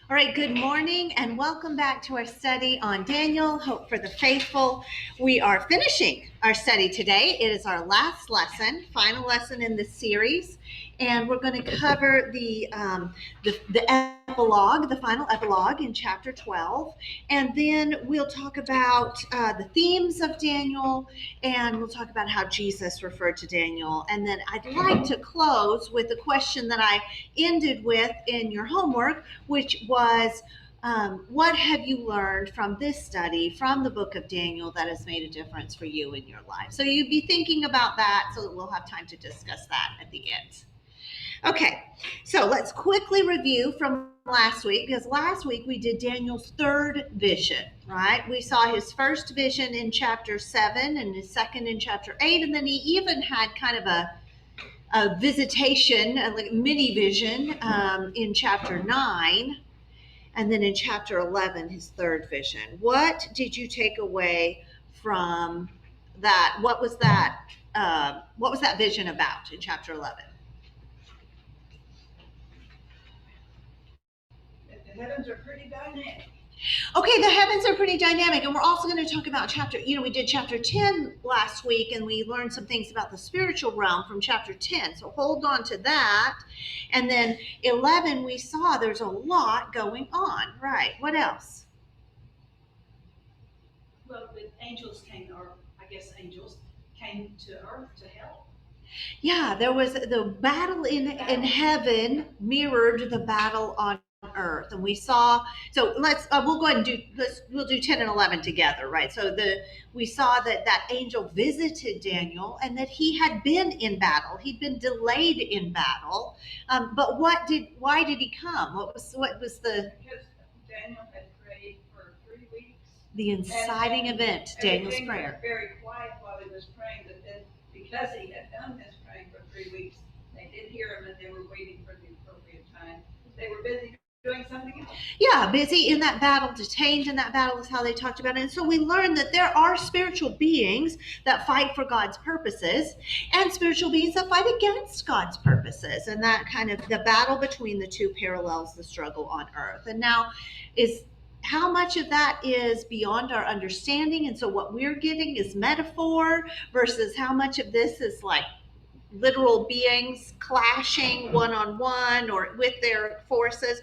All right, good morning and welcome back to our study on Daniel, Hope for the Faithful. We are finishing our study today. It is our last lesson, final lesson in this series, and we're going to cover the epilogue, the final epilogue in chapter 12, and then we'll talk about the themes of Daniel, and we'll talk about how Jesus referred to Daniel, and then I'd like to close with a question that I ended with in your homework, which was, what have you learned from this study, from the book of Daniel, that has made a difference for you in your life? So you'd be thinking about that so that we'll have time to discuss that at the end. Okay, so let's quickly review from last week, because last week we did Daniel's third vision, right? We saw his first vision in chapter 7 and his second in chapter 8, and then he even had kind of a visitation, like mini vision in chapter 9, and then in chapter 11, his third vision. What did you take away from that? What was that vision about in chapter 11? The heavens are pretty dynamic. Okay, the heavens are pretty dynamic, and we're also going to talk about we did chapter 10 last week, and we learned some things about the spiritual realm from chapter 10, so hold on to that. And then 11, we saw there's a lot going on, right? What else? Well, the angels came, or I guess angels came to earth to help. Yeah, there was the battle in heaven mirrored the battle on earth, and we saw. So we'll go ahead and we'll do 10 and 11 together, right? So we saw that angel visited Daniel and that he had been in battle. He'd been delayed in battle, but why did he come? What was the? Because Daniel had prayed for 3 weeks. The inciting event, Daniel's prayer. Was very quiet while he was praying, but then because he had done his praying for 3 weeks, they did hear him and they were waiting for the appropriate time. They were busy doing something else. Yeah, busy in that battle, detained in that battle is how they talked about it. And so we learned that there are spiritual beings that fight for God's purposes and spiritual beings that fight against God's purposes. And that kind of the battle between the two parallels the struggle on earth. And now how much of that is beyond our understanding? And so what we're getting is metaphor versus how much of this is like literal beings clashing one-on-one or with their forces.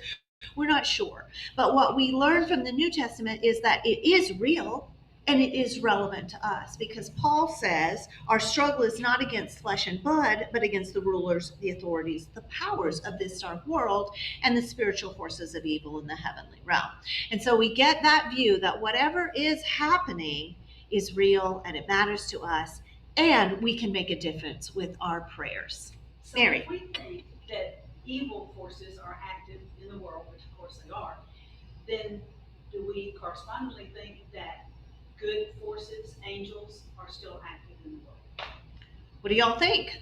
We're not sure. But what we learn from the New Testament is that it is real and it is relevant to us, because Paul says our struggle is not against flesh and blood, but against the rulers, the authorities, the powers of this dark world, and the spiritual forces of evil in the heavenly realm. And so we get that view that whatever is happening is real and it matters to us, and we can make a difference with our prayers. So Mary. If we think that evil forces are active in the world, which of course they are, then do we correspondingly think that good forces, angels, are still active in the world? What do y'all think?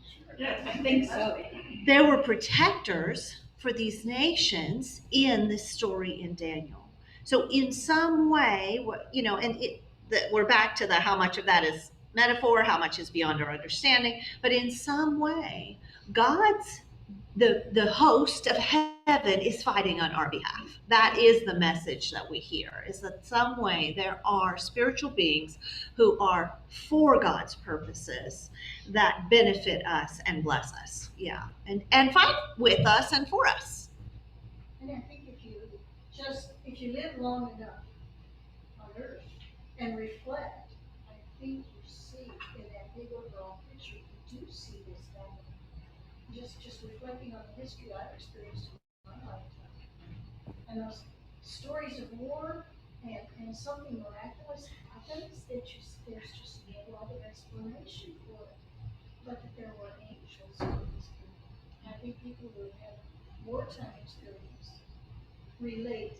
Sure. Yes, I think so. There were protectors for these nations in this story in Daniel. So in some way, we're back to how much of that is metaphor, how much is beyond our understanding, but in some way, the host of heaven is fighting on our behalf. That is the message that we hear, is that some way there are spiritual beings who are for God's purposes that benefit us and bless us. Yeah. And fight with us and for us. And I think if you live long enough on earth and reflect, I think you see in that big overall picture, you do see this dynamic. Just reflecting on the history I've experienced in my lifetime. And those stories of war and something miraculous happens, there's just no other explanation for it. But that there were angels in these people. I think people who have wartime experience relate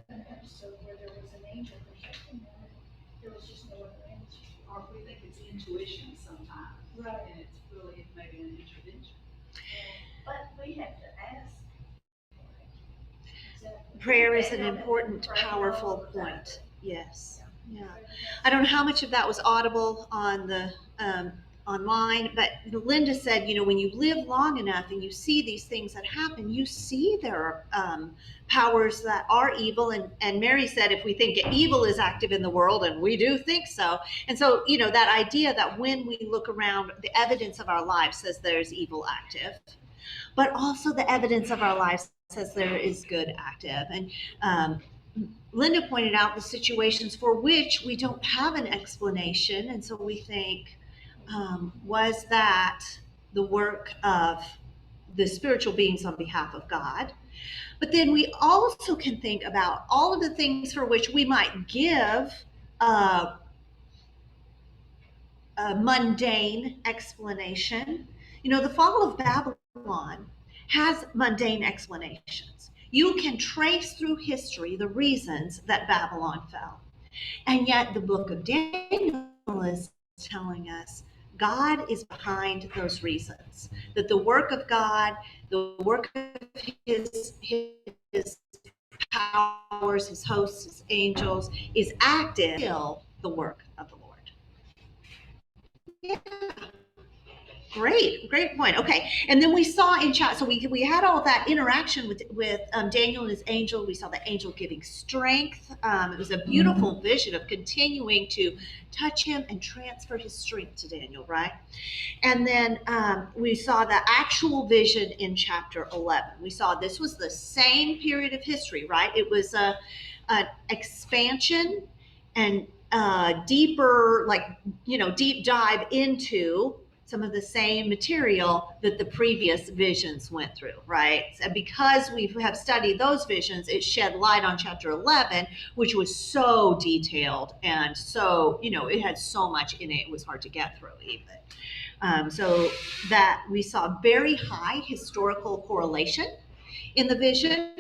an episode where there was an angel protecting them, and there was just no other answer. Or if we think it's intuition sometimes, right, and it's really maybe an intervention. But we have to ask. Exactly. Prayer is an important, powerful point. Yes. Yeah. I don't know how much of that was audible on online, but Linda said, when you live long enough and you see these things that happen, you see there are powers that are evil. And Mary said, if we think evil is active in the world, and we do think so. And so, that idea that when we look around, the evidence of our lives says there's evil active, but also the evidence of our lives says there is good active. And Linda pointed out the situations for which we don't have an explanation. And so we think, was that the work of the spiritual beings on behalf of God? But then we also can think about all of the things for which we might give a mundane explanation. The fall of Babylon has mundane explanations. You can trace through history the reasons that Babylon fell. And yet the book of Daniel is telling us God is behind those reasons, that the work of God, the work of his powers, his hosts, his angels, is active still the work of the Lord. Yeah. Great point. Okay, and then we saw in chat. So we had all that interaction with Daniel and his angel. We saw the angel giving strength. It was a beautiful vision of continuing to touch him and transfer his strength to Daniel, right? And then we saw the actual vision in chapter 11. We saw this was the same period of history, right? It was an expansion and deeper, deep dive into some of the same material that the previous visions went through, right? And because we have studied those visions, it shed light on chapter 11, which was so detailed and so, it had so much in it, it was hard to get through even. So that we saw very high historical correlation in the vision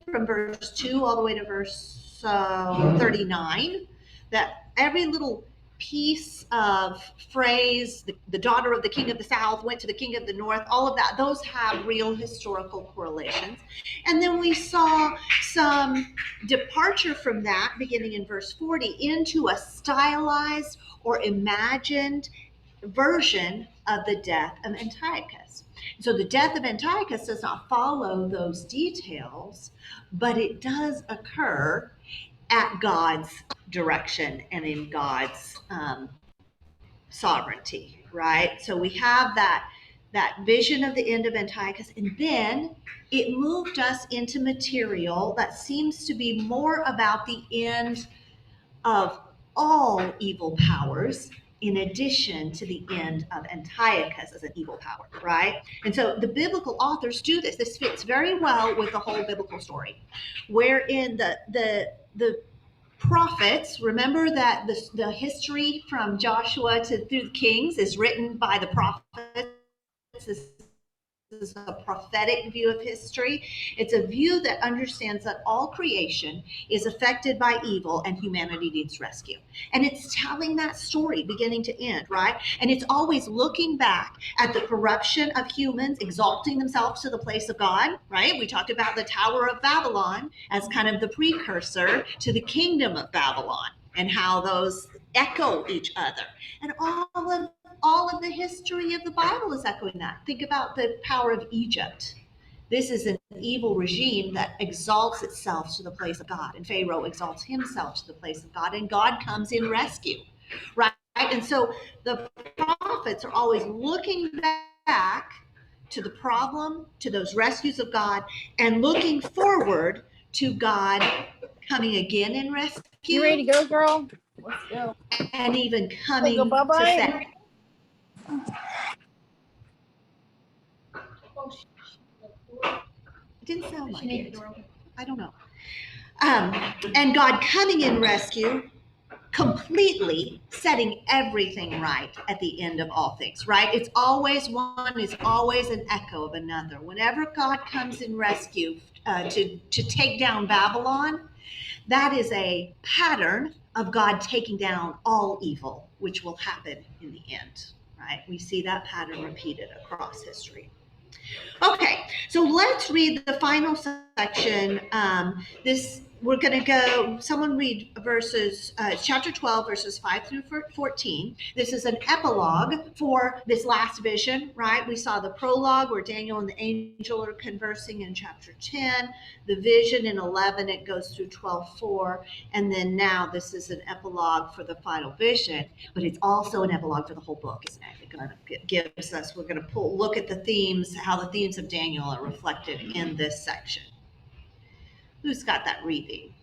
from verse 2 all the way to verse 39, that every little piece of phrase, the daughter of the king of the south went to the king of the north, all of that, those have real historical correlations. And then we saw some departure from that beginning in verse 40 into a stylized or imagined version of the death of Antiochus. So the death of Antiochus does not follow those details, but it does occur at God's direction and in God's sovereignty, right? So we have that vision of the end of Antiochus, and then it moved us into material that seems to be more about the end of all evil powers, in addition to the end of Antiochus as an evil power, right? And so the biblical authors do this. This fits very well with the whole biblical story, wherein the prophets, remember that the history from Joshua through the Kings is written by the prophets. This is a prophetic view of history. It's a view that understands that all creation is affected by evil and humanity needs rescue. And it's telling that story beginning to end, right? And it's always looking back at the corruption of humans exalting themselves to the place of God, right? We talked about the Tower of Babylon as kind of the precursor to the kingdom of Babylon and how those echo each other. And all of the history of the Bible is echoing that. Think about the power of Egypt. This is an evil regime that exalts itself to the place of God, and Pharaoh exalts himself to the place of God, and God comes in rescue, right? And so the prophets are always looking back to the problem, to those rescues of God, and looking forward to God coming again in rescue. You ready to go, girl? Let's go. And even coming go bye-bye? to set. It didn't sound like it. I don't know. And God coming in rescue, completely setting everything right at the end of all things, right? It's always one is always an echo of another. Whenever God comes in rescue to take down Babylon, that is a pattern of God taking down all evil, which will happen in the end, right? We see that pattern repeated across history. Okay, so let's read the final section. This we're going to go, someone read chapter 12, verses 5 through 14. This is an epilogue for this last vision, right? We saw the prologue where Daniel and the angel are conversing in chapter 10, the vision in 11, it goes through 12:4, and then now this is an epilogue for the final vision, but it's also an epilogue for the whole book, isn't it? It gives us, we're going to look at the themes, how the themes of Daniel are reflected in this section. Who's got that reading?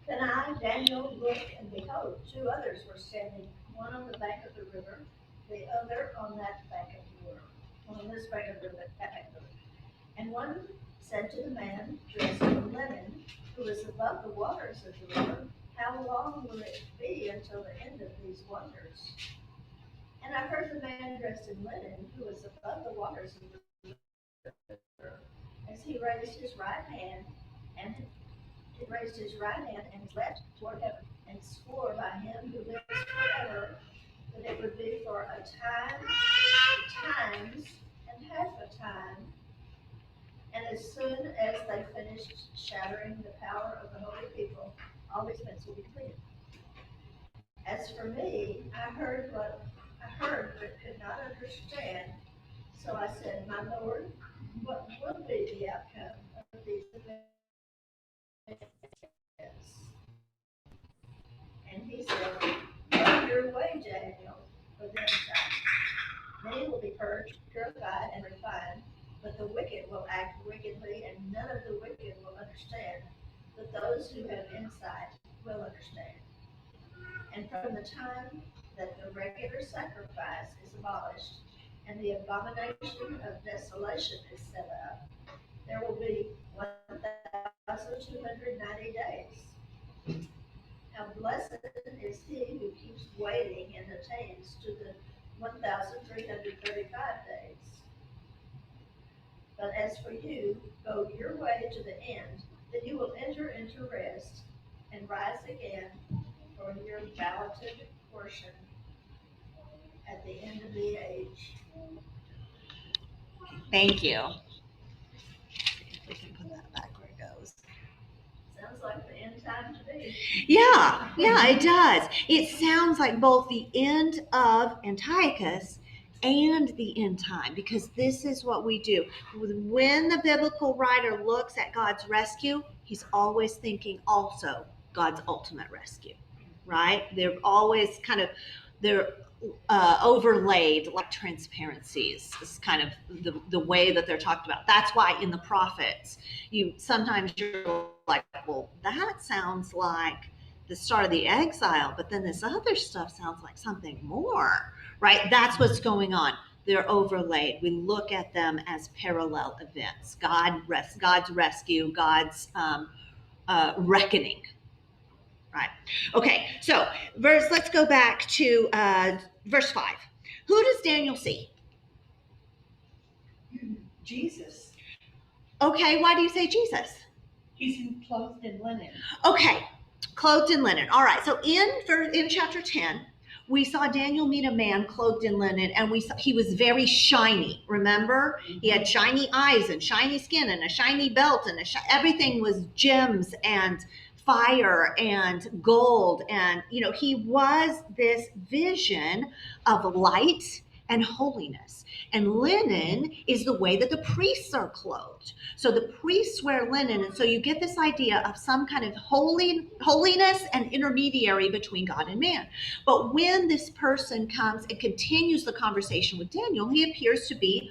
Then I, Daniel, looked, and behold, two others were standing, one on the bank of the river, the other on that bank of the river, on this bank of the river, that bank of the river. And one said to the man dressed in linen, who was above the waters of the river, how long will it be until the end of these wonders? And I heard the man dressed in linen, who was above the waters of the river, as he raised his right hand and his left toward heaven, and swore by him who lives forever that it would be for a time, times, and half a time. And as soon as they finished shattering the power of the holy people, all these events will be completed. As for me, I heard but could not understand. So I said, my Lord, what will be the outcome of these events? And he said, go your way, Daniel, for then many will be purged, purified, and refined, but the wicked will act wickedly, and none of the wicked will understand, but those who have insight will understand. And from the time that the regular sacrifice is abolished, and the abomination of desolation is set up, there will be 1,290 days. How blessed is he who keeps waiting and attains to the 1,335 days. But as for you, go your way to the end, then you will enter into rest and rise again for your balloted portion at the end of the age. Thank you. We can put that back where it goes. Sounds like the end time to me. Yeah, it does. It sounds like both the end of Antiochus and the end time, because this is what we do. When the biblical writer looks at God's rescue, he's always thinking also God's ultimate rescue, right? They're always they're overlaid like transparencies. It's kind of the way that they're talked about. That's why in the prophets, you're like, well, that sounds like the start of the exile, but then this other stuff sounds like something more, right? That's what's going on. They're overlaid. We look at them as parallel events. God's rescue, God's reckoning. Right. Okay. So let's go back to verse 5. Who does Daniel see? Jesus. Okay. Why do you say Jesus? He's clothed in linen. Okay. Clothed in linen. All right. So in chapter 10, we saw Daniel meet a man clothed in linen, and he was very shiny. Remember? He had shiny eyes and shiny skin and a shiny belt, and everything was gems and fire and gold. And, he was this vision of light and holiness. And linen is the way that the priests are clothed. So the priests wear linen, and so you get this idea of some kind of holiness and intermediary between God and man. But when this person comes and continues the conversation with Daniel, he appears to be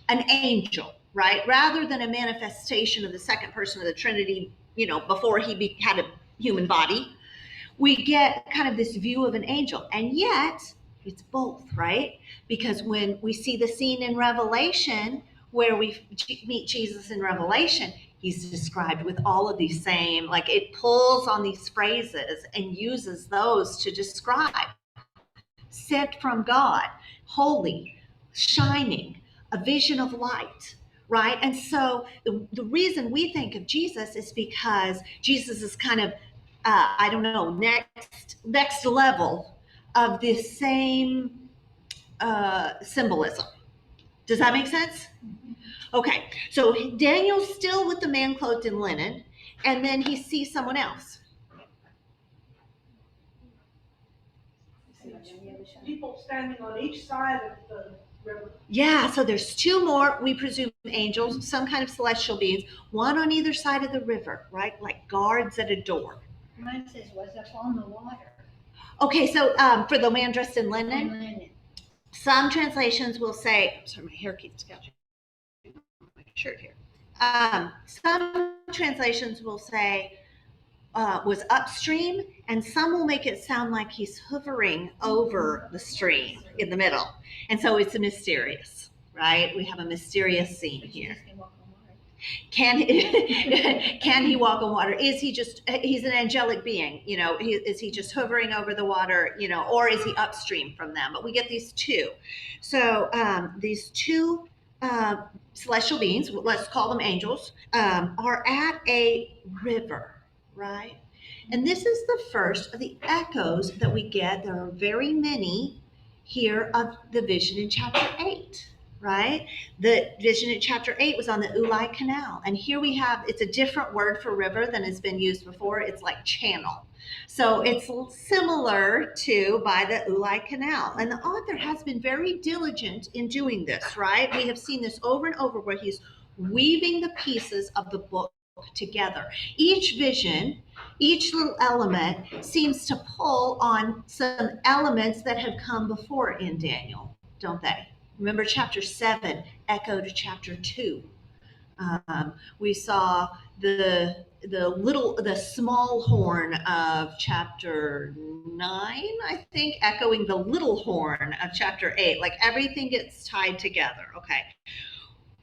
an angel, right? Rather than a manifestation of the second person of the Trinity, before he had a human body, we get kind of this view of an angel. And yet, it's both, right? Because when we see the scene in Revelation, where we meet Jesus in Revelation, he's described with all of these same, like it pulls on these phrases and uses those to describe sent from God, holy, shining, a vision of light, right? And so the reason we think of Jesus is because Jesus is kind of, next level of this same symbolism. Does that make sense? Okay, so Daniel's still with the man clothed in linen, and then he sees someone else. People standing on each side of the river. Yeah, so there's two more, we presume angels, some kind of celestial beings, one on either side of the river, right? Like guards at a door. Mine says was upon the water. Okay, so for the man dressed in linen, Linen. some translations will say, I'm sorry, my hair keeps catching my shirt here. Some translations will say was upstream, and some will make it sound like he's hovering over the stream in the middle. And so it's mysterious, right? We have a mysterious scene here. Can he walk on water? Is he just, he's an angelic being, you know, is he just hovering over the water, you know, or is he upstream from them? But we get these two. So these two celestial beings, let's call them angels, are at a river, right? And this is the first of the echoes that we get. There are very many here of the vision in chapter 8. Right? The vision in chapter 8 was on the Ulai Canal. And here we have, it's a different word for river than has been used before. It's like channel. So it's similar to by the Ulai Canal. And the author has been very diligent in doing this, right? We have seen this over and over where he's weaving the pieces of the book together. Each vision, each little element seems to pull on some elements that have come before in Daniel, don't they? Remember, chapter 7 echoed chapter 2. We saw the small horn of chapter 9, I think, echoing the little horn of chapter 8. Like everything gets tied together. Okay.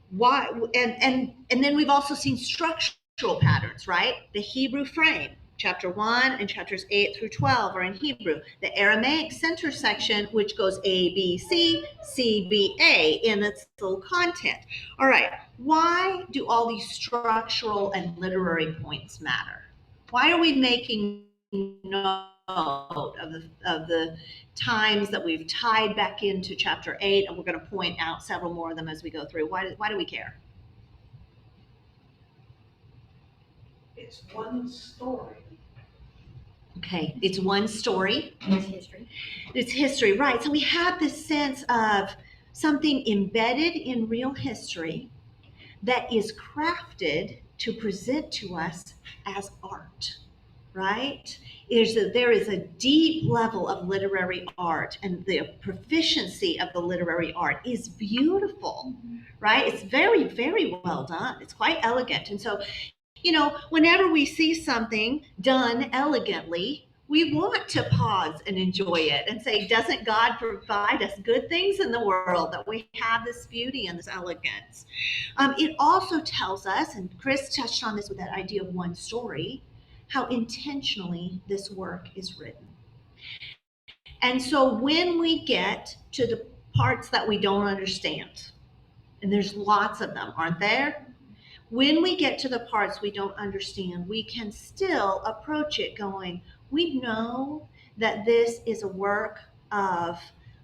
Why? And then we've also seen structural patterns, right? The Hebrew frame. Chapter 1 and chapters 8 through 12 are in Hebrew. The Aramaic center section, which goes A, B, C, C, B, A in its full content. All right, why do all these structural and literary points matter? Why are we making note of the times that we've tied back into chapter 8, and we're going to point out several more of them as we go through? Why do we care? It's one story. Okay, it's one story. It's history. It's history, right. So we have this sense of something embedded in real history that is crafted to present to us as art, right? There is a deep level of literary art, and the proficiency of the literary art is beautiful, right? It's very, very well done. It's quite elegant. And so, you know, whenever we see something done elegantly, we want to pause and enjoy it and say, doesn't God provide us good things in the world that we have this beauty and this elegance? It also tells us, and Chris touched on this with that idea of one story, how intentionally this work is written. And so when we get to the parts that we don't understand, and there's lots of them, aren't there? When we get to the parts we don't understand, we can still approach it going, we know that this is a work of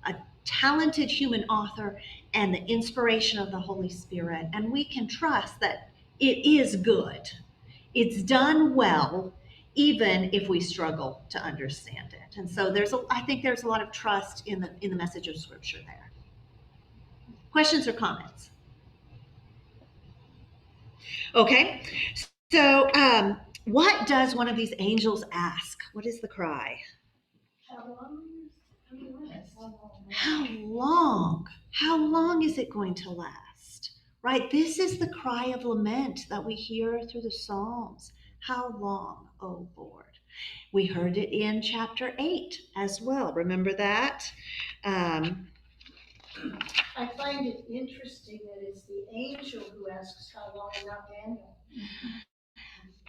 a talented human author and the inspiration of the Holy Spirit, and we can trust that it is good. It's done well, even if we struggle to understand it. And so I think there's a lot of trust in the message of Scripture there. Questions or comments? Okay, so what does one of these angels ask? What is the cry? How long? How long is it going to last? Right, this is the cry of lament that we hear through the Psalms. How long, O Lord? We heard it in chapter 8 as well. Remember that? I find it interesting that it's the angel who asks how long, not Daniel.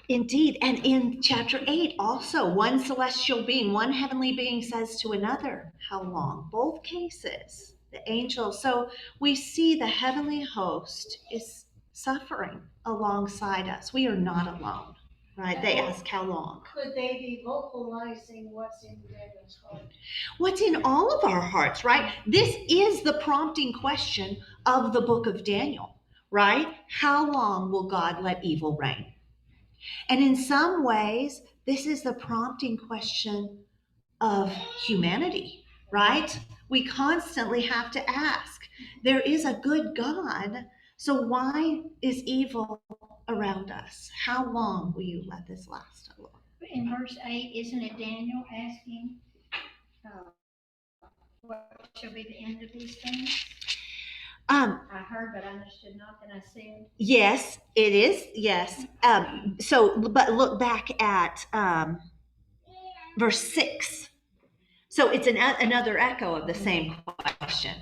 Indeed, and in chapter 8 also, one celestial being, one heavenly being says to another, how long? Both cases, the angel. So we see the heavenly host is suffering alongside us. We are not alone, right? They ask how long. Could they be vocalizing what's in Daniel's heart? What's in all of our hearts, right? This is the prompting question of the book of Daniel, right? How long will God let evil reign? And in some ways, this is the prompting question of humanity, right? We constantly have to ask, there is a good God, so why is evil around us? How long will you let this last, O Lord? In verse 8, isn't it Daniel asking, what shall be the end of these things? I heard, but I understood not, and I said. Yes, it is. Yes. But look back at verse 6. So it's another echo of the same question.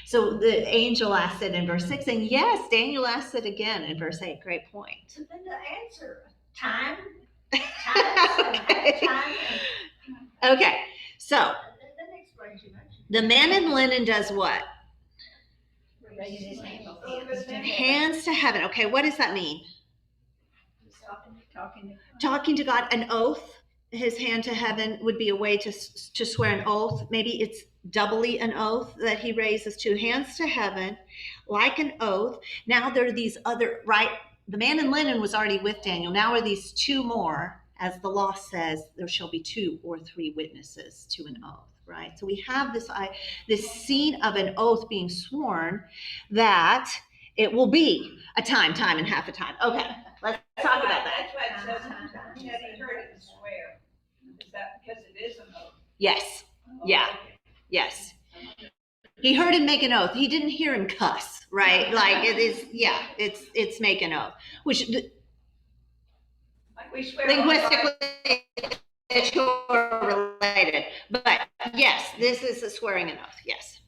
So the angel asked it in verse 6, and yes, Daniel asked it again in verse 8. Great point. So then the answer, time. Okay, so the man in linen does what? Hands to heaven. Okay, what does that mean? Talking to God. An oath. His hand to heaven would be a way to swear an oath. Maybe it's doubly an oath that he raises two hands to heaven, like an oath. Now there are these other, right? The man in linen was already with Daniel. Now are these two more, as the law says, there shall be 2 or 3 witnesses to an oath, right? So we have this scene of an oath being sworn that it will be a time, and half a time. Okay, let's talk about that. That's why it says, have you heard it swear? Is that because it is an oath? Yes. Yeah. Yes. He heard him make an oath. He didn't hear him cuss, right? Like it is, yeah, it's make an oath, which Like we swear linguistically it's related. But yes, this is a swearing an oath. Yes.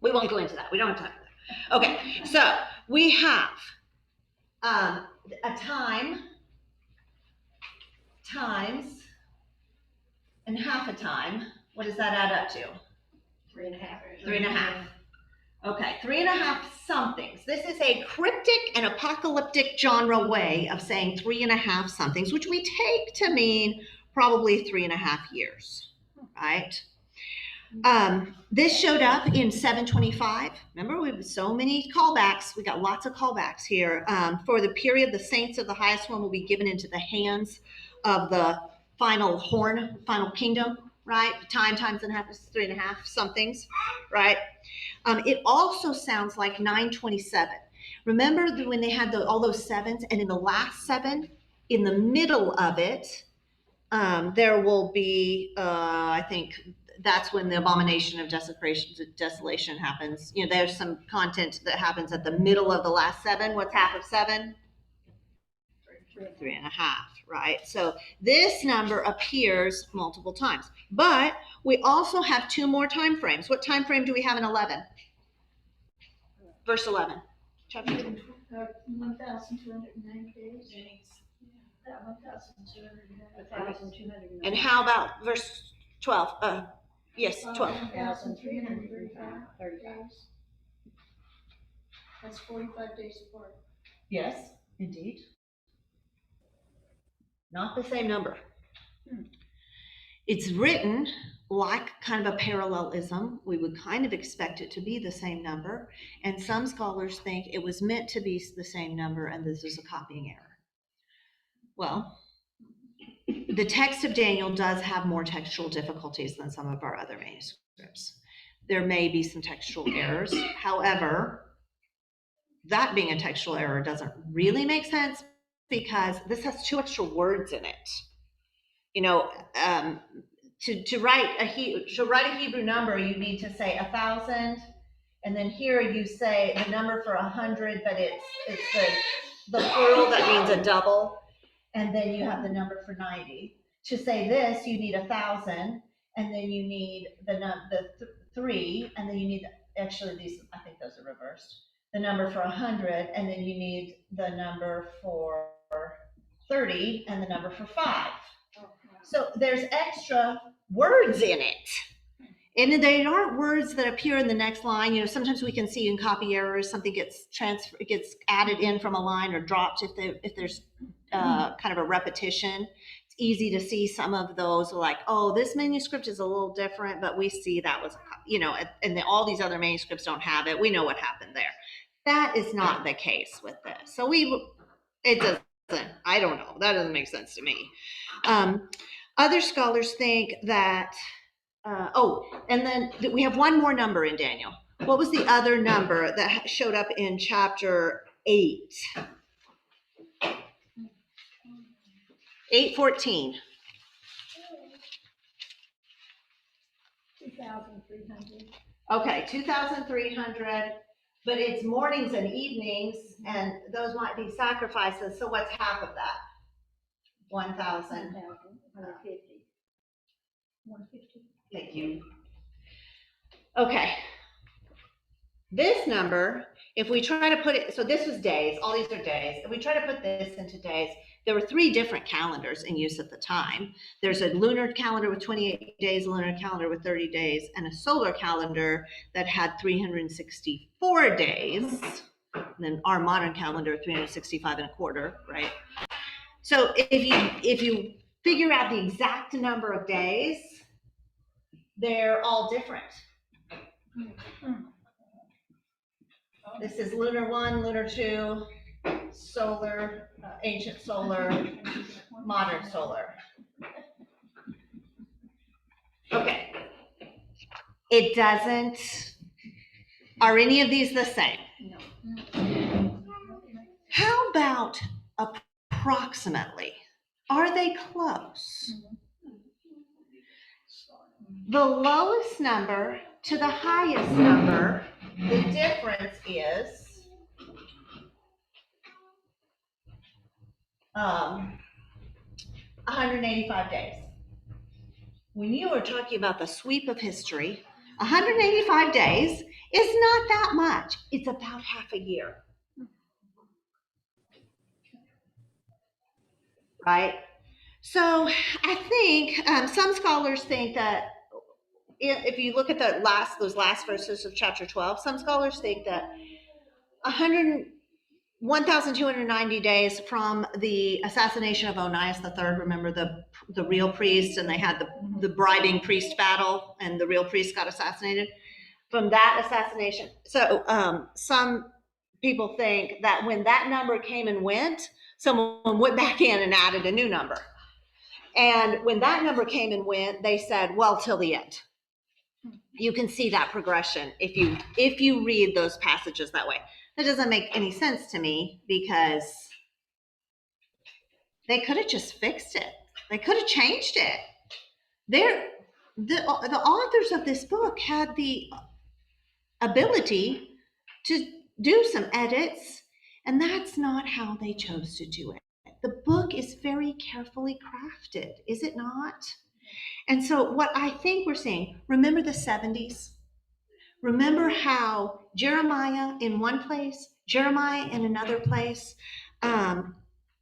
We won't go into that. We don't have time for that. Okay, so we have a time, times, and half a time. What does that add up to? 3.5. 3.5. Okay, 3.5 somethings. This is a cryptic and apocalyptic genre way of saying 3.5 somethings, which we take to mean probably 3.5 years, right? This showed up in 725. Remember, we have so many callbacks. We got lots of callbacks here. For the period, the saints of the highest one will be given into the hands of the final kingdom, right? Time, times and a half is 3.5 somethings, right? It also sounds like 927. Remember when they had all those sevens, and in the last 7, in the middle of it, there will be, I think that's when the abomination of desolation happens. You know, there's some content that happens at the middle of the last 7. What's half of 7? 3.5, right? So this number appears multiple times, but we also have 2 more time frames. What time frame do we have in 11? Verse 11. Chapter 1,209 days. 1,209. And how about verse 12? Yes, 12. 1,335 days. That's 45 days apart. Yes, indeed. Not the same number. It's written like kind of a parallelism. We would kind of expect it to be the same number. And some scholars think it was meant to be the same number and this is a copying error. Well, the text of Daniel does have more textual difficulties than some of our other manuscripts. There may be some textual errors. However, that being a textual error doesn't really make sense because this has 2 extra words in it. You know, to write a Hebrew number, you need to say 1,000, and then here you say the number for 100, but it's the plural that means a double, and then you have the number for 90. To say this, you need 1,000, and then you need the 3, and then you need actually these. I think those are reversed. The number for 100, and then you need the number for 30, and the number for 5. So there's extra words in it. And they aren't words that appear in the next line. You know, sometimes we can see in copy errors, something gets added in from a line or dropped if there's kind of a repetition. It's easy to see some of those like, oh, this manuscript is a little different, but we see that was, you know, and all these other manuscripts don't have it. We know what happened there. That is not the case with this. So it does I don't know. That doesn't make sense to me. Other scholars think that, and then we have one more number in Daniel. What was the other number that showed up in chapter 8? 8:14. 2,300. Okay, 2,300, but it's mornings and evenings, and those might be sacrifices. So what's half of that? 1,000. 150. 150. Thank you. Okay. This number, if we try to put it, so this was days, all these are days. If we try to put this into days, there were 3 different calendars in use at the time. There's a lunar calendar with 28 days, a lunar calendar with 30 days, and a solar calendar that had 364 days. And then our modern calendar, 365 and a quarter, right? So if you figure out the exact number of days, they're all different. This is lunar 1, lunar 2, solar, ancient solar, modern solar. Okay. It doesn't, are any of these the same? No. How about approximately? Are they close? The lowest number to the highest number, the difference is 185 days. When you are talking about the sweep of history, 185 days is not that much. It's about half a year. Right? So I think some scholars think that if you look at those last verses of chapter 12, some scholars think that 1,290 days from the assassination of Onias III, remember the real priest, and they had the bribing priest battle, and the real priest got assassinated. From that assassination, so some people think that when that number came and went, someone went back in and added a new number. And when that number came and went, they said, well, till the end. You can see that progression if you read those passages that way. That doesn't make any sense to me because they could have just fixed it. They could have changed it. The authors of this book had the ability to do some edits, and that's not how they chose to do it. The book is very carefully crafted, is it not? And so what I think we're seeing, remember the 70s? Remember how Jeremiah in one place, Jeremiah in another place,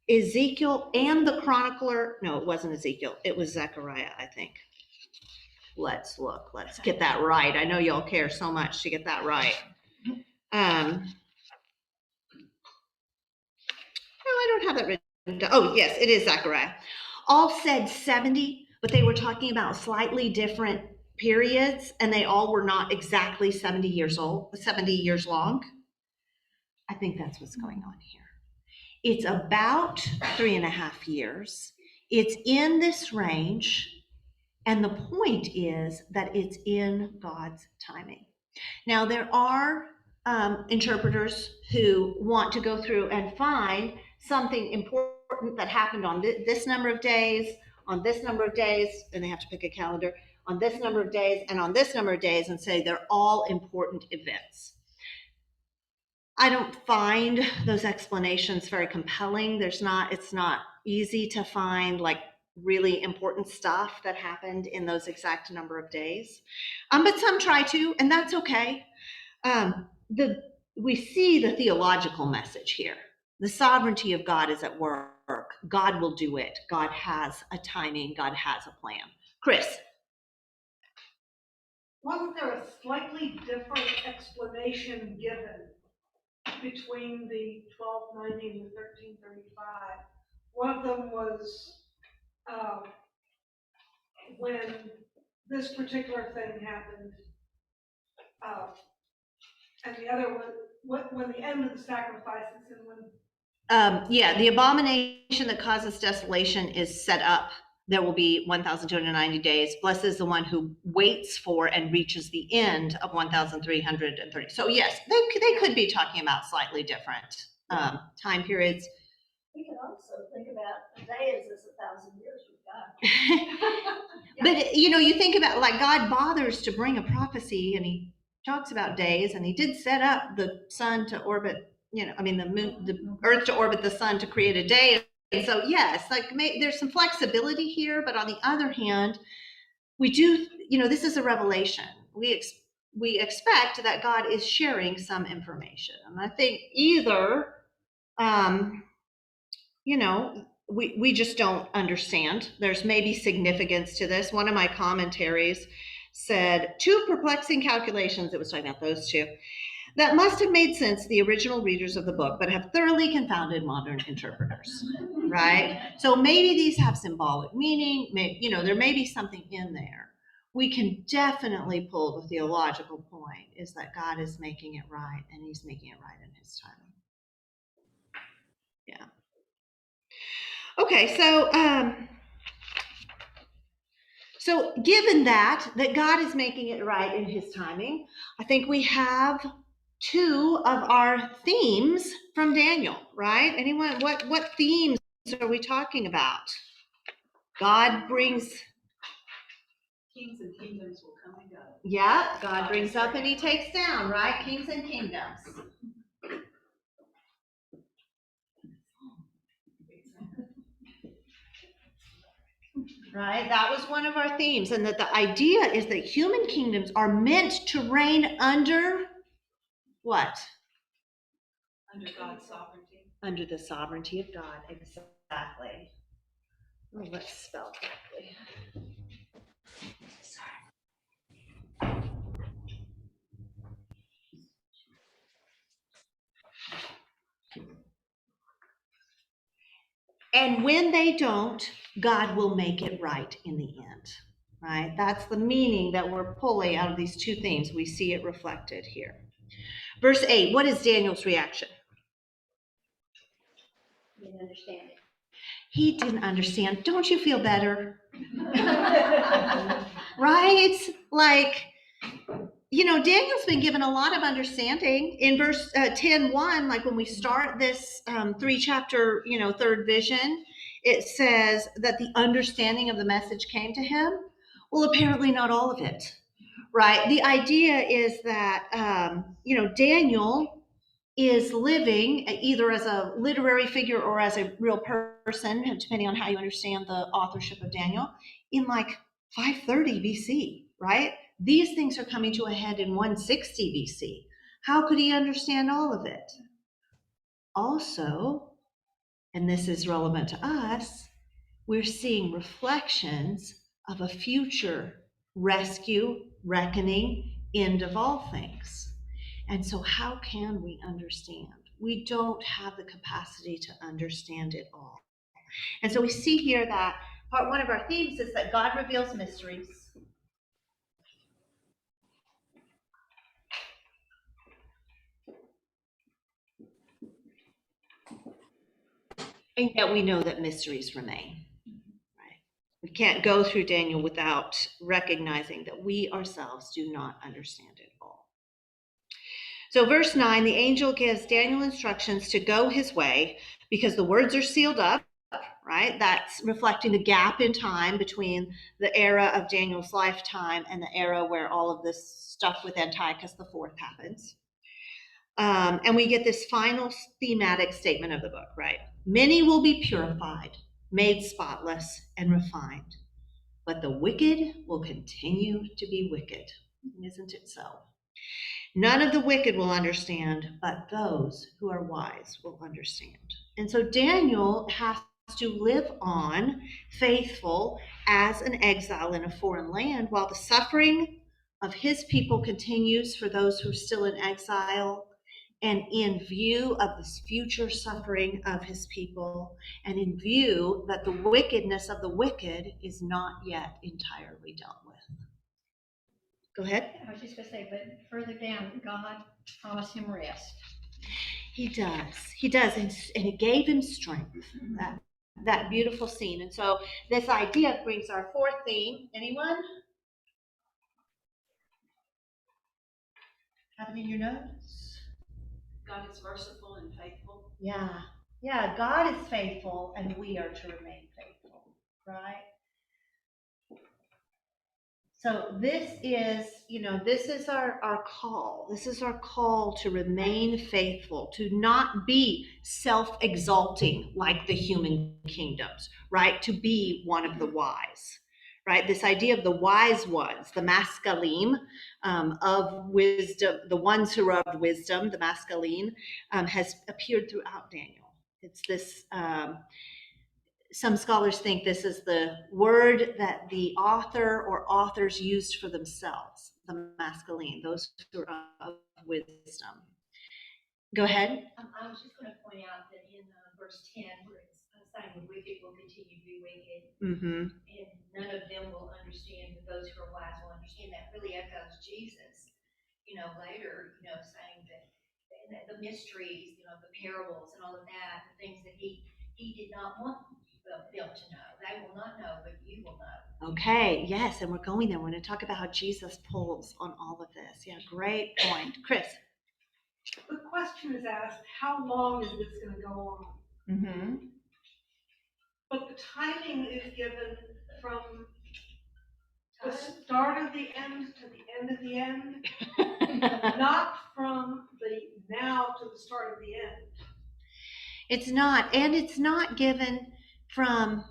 Ezekiel and the chronicler, no, it wasn't Ezekiel, it was Zechariah, I think. Let's look, let's get that right. I know y'all care so much to get that right. No, I don't have that written down. Oh, yes, it is Zechariah. All said 70, but they were talking about slightly different periods, and they all were not exactly 70 years long. I think that's what's going on here. It's about 3.5 years. It's in this range, and the point is that it's in God's timing. Now, there are interpreters who want to go through and find something important that happened on this number of days, on this number of days, and they have to pick a calendar, on this number of days, and on this number of days, and say they're all important events. I don't find those explanations very compelling. It's not easy to find like really important stuff that happened in those exact number of days. But some try to, and that's okay. We see the theological message here. The sovereignty of God is at work. God will do it. God has a timing. God has a plan. Chris. Wasn't there a slightly different explanation given between the 1290 and the 1335? One of them was when this particular thing happened, and the other was when the end of the sacrifices and when Yeah, the abomination that causes desolation is set up. There will be 1,290 days. Blessed is the one who waits for and reaches the end of 1,330. So yes, they could be talking about slightly different time periods. We can also think about a day is as 1,000 years with God. But you think about, like, God bothers to bring a prophecy, and he talks about days, and he did set up the sun to orbit, the moon, the earth to orbit the sun to create a day. And so yes, like there's some flexibility here, but on the other hand, we do, this is a revelation. We expect that God is sharing some information. And I think either we just don't understand. There's maybe significance to this. One of my commentaries said, two perplexing calculations, it was talking about those two, that must have made sense to the original readers of the book, but have thoroughly confounded modern interpreters, right? So maybe these have symbolic meaning. Maybe, there may be something in there. We can definitely pull the theological point, is that God is making it right, and he's making it right in his timing. Yeah. Okay, so given that God is making it right in his timing, I think we have two of our themes from Daniel, right? Anyone, what themes are we talking about? God brings... Kings and kingdoms will come and go. Yeah, God brings up and he takes down, right? Kings and kingdoms. Right? That was one of our themes. And that the idea is that human kingdoms are meant to reign under what? Under God's sovereignty. Under the sovereignty of God, exactly. Oh, let's spell correctly. Sorry. And when they don't, God will make it right in the end, right? That's the meaning that we're pulling out of these two themes. We see it reflected here. Verse 8, what is Daniel's reaction? He didn't understand it. He didn't understand. Don't you feel better? Right? Like, Daniel's been given a lot of understanding. In verse 10:1, like when we start this 3-chapter, third vision, it says that the understanding of the message came to him. Well, apparently not all of it, right? The idea is that, Daniel is living either as a literary figure or as a real person, depending on how you understand the authorship of Daniel, in like 530 BC, right? These things are coming to a head in 160 BC. How could he understand all of it? Also, and this is relevant to us, we're seeing reflections of a future rescue, reckoning, end of all things. And so how can we understand? We don't have the capacity to understand it all. And so we see here that one of our themes is that God reveals mysteries. And yet we know that mysteries remain. Right? We can't go through Daniel without recognizing that we ourselves do not understand it all. So verse 9, the angel gives Daniel instructions to go his way because the words are sealed up, right? That's reflecting the gap in time between the era of Daniel's lifetime and the era where all of this stuff with Antiochus IV happens. And we get this final thematic statement of the book, right? Many will be purified, made spotless, and refined, but the wicked will continue to be wicked. Isn't it so? None of the wicked will understand, but those who are wise will understand. And so Daniel has to live on faithful as an exile in a foreign land while the suffering of his people continues for those who are still in exile, and in view of this future suffering of his people, and in view that the wickedness of the wicked is not yet entirely dealt with. Go ahead. I was just going to say, but further down, God promised him rest. He does, and it gave him strength. That beautiful scene. And so this idea brings our fourth theme. Anyone have it in your notes? God is merciful and faithful. Yeah, God is faithful, and we are to remain faithful, right? So this is our call. This is our call to remain faithful, to not be self-exalting like the human kingdoms, right? To be one of the wise, right? This idea of the wise ones, the masculine of wisdom, the ones who are of wisdom, the masculine, has appeared throughout Daniel. It's this some scholars think this is the word that the author or authors used for themselves, the masculine, those who are of wisdom. Go ahead. I was just going to point out that in verse 10, where it's saying the wicked will continue to be wicked, Mm-hmm. and none of them will understand, but those who are wise will understand. That really echoes Jesus, later, saying that the mysteries, the parables and all of that, the things that he did not want them to know. They will not know, but you will know. Okay, yes, and we're going there. We're going to talk about how Jesus pulls on all of this. Yeah, great point. Chris. The question is asked, how long is this going to go on? Mm-hmm. But the timing is given from the start of the end to the end of the end, not from the now to the start of the end. It's not, and it's not given from,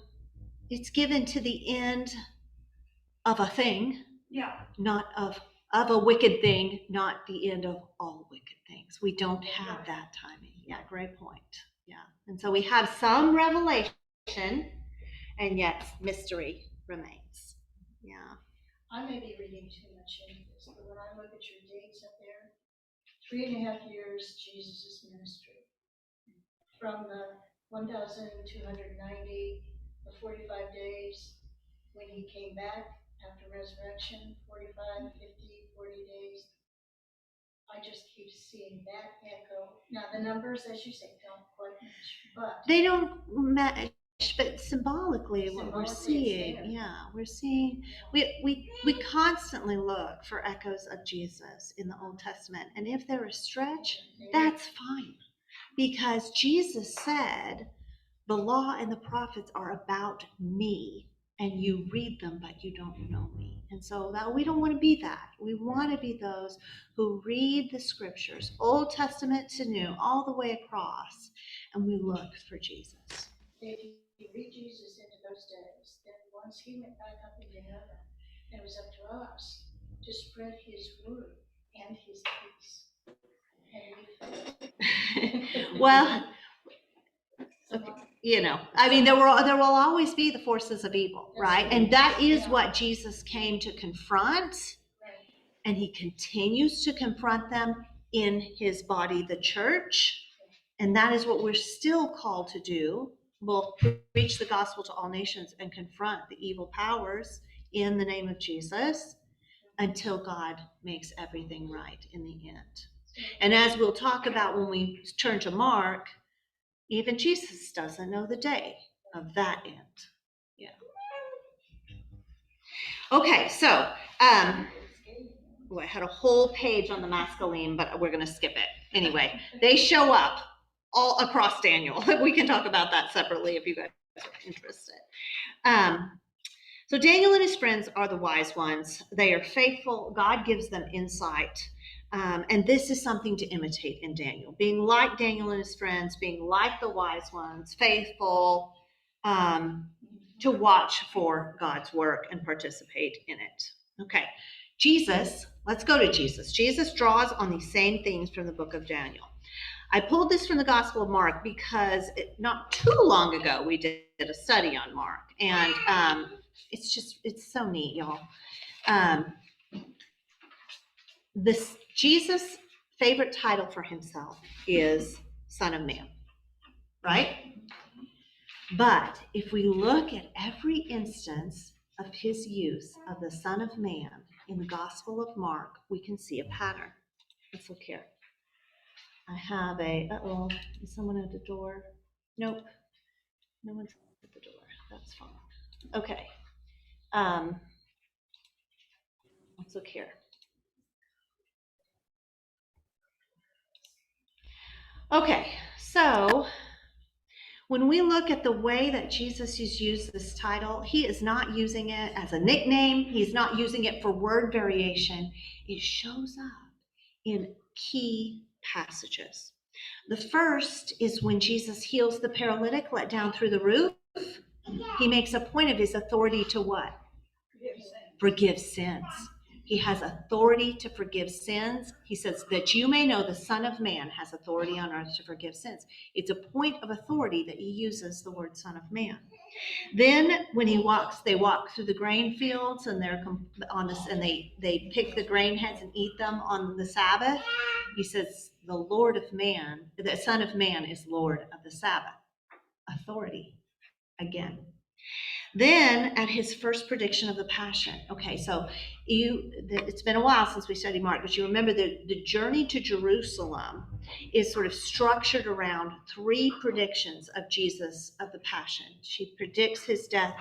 it's given to the end of a thing. Yeah. Not of a wicked thing, not the end of all wicked things. We don't have that timing. Yeah, great point. Yeah. And so we have some revelation, and yet mystery remains. Yeah. I may be reading too much into this, but when I look at your dates up there, 3.5 years, Jesus' ministry. From the 1,290, the 45 days, when he came back after resurrection, 45, 50, 40 days. I just keep seeing that echo. Now, the numbers, as you say, don't quite match, but they don't match, but symbolically what we're seeing, we're seeing, we constantly look for echoes of Jesus in the Old Testament, and if they're a stretch, that's fine, because Jesus said the law and the prophets are about me, and you read them, but you don't know me. And so that we don't want to be that. We want to be those who read the scriptures, Old Testament to New, all the way across, and we look for Jesus. if you read Jesus into those days, then once he went back up into heaven, it was up to us to spread his word and his peace. Well, I mean, there will always be the forces of evil, right? And that is what Jesus came to confront, and he continues to confront them in his body, the church, and that is what we're still called to do. We'll preach the gospel to all nations and confront the evil powers in the name of Jesus until God makes everything right in the end. And as we'll talk about when we turn to Mark, even Jesus doesn't know the day of that end. Yeah. Okay, so I had a whole page on the masculine, but we're going to skip it. Anyway, they show up all across Daniel. We can talk about that separately if you guys are interested. So Daniel and his friends are the wise ones. They are faithful. God gives them insight. And this is something to imitate in Daniel. Being like Daniel and his friends, being like the wise ones, faithful, to watch for God's work and participate in it. Okay, Jesus, let's go to Jesus. Jesus draws on these same things from the book of Daniel. I pulled this from the Gospel of Mark because not too long ago we did a study on Mark, and it's so neat, y'all. This Jesus' favorite title for himself is Son of Man, right? But if we look at every instance of his use of the Son of Man in the Gospel of Mark, we can see a pattern. Let's look here. I have is someone at the door? Nope, no one's at the door. That's fine. Okay. Let's look here. Okay, so when we look at the way that Jesus has used this title, he is not using it as a nickname. He's not using it for word variation. It shows up in key passages. The first is when Jesus heals the paralytic let down through the roof. He makes a point of his authority to what? Forgive sins. He has authority to forgive sins. He says that you may know the Son of Man has authority on earth to forgive sins. It's a point of authority that he uses the word Son of Man. Then when they walk through the grain fields and they're on this, and they pick the grain heads and eat them on the Sabbath. He says the Lord of Man, the Son of Man is Lord of the Sabbath. Authority again. Then at his first prediction of the Passion. Okay, so it's been a while since we studied Mark, but you remember the journey to Jerusalem is sort of structured around 3 predictions of Jesus of the Passion. She predicts his death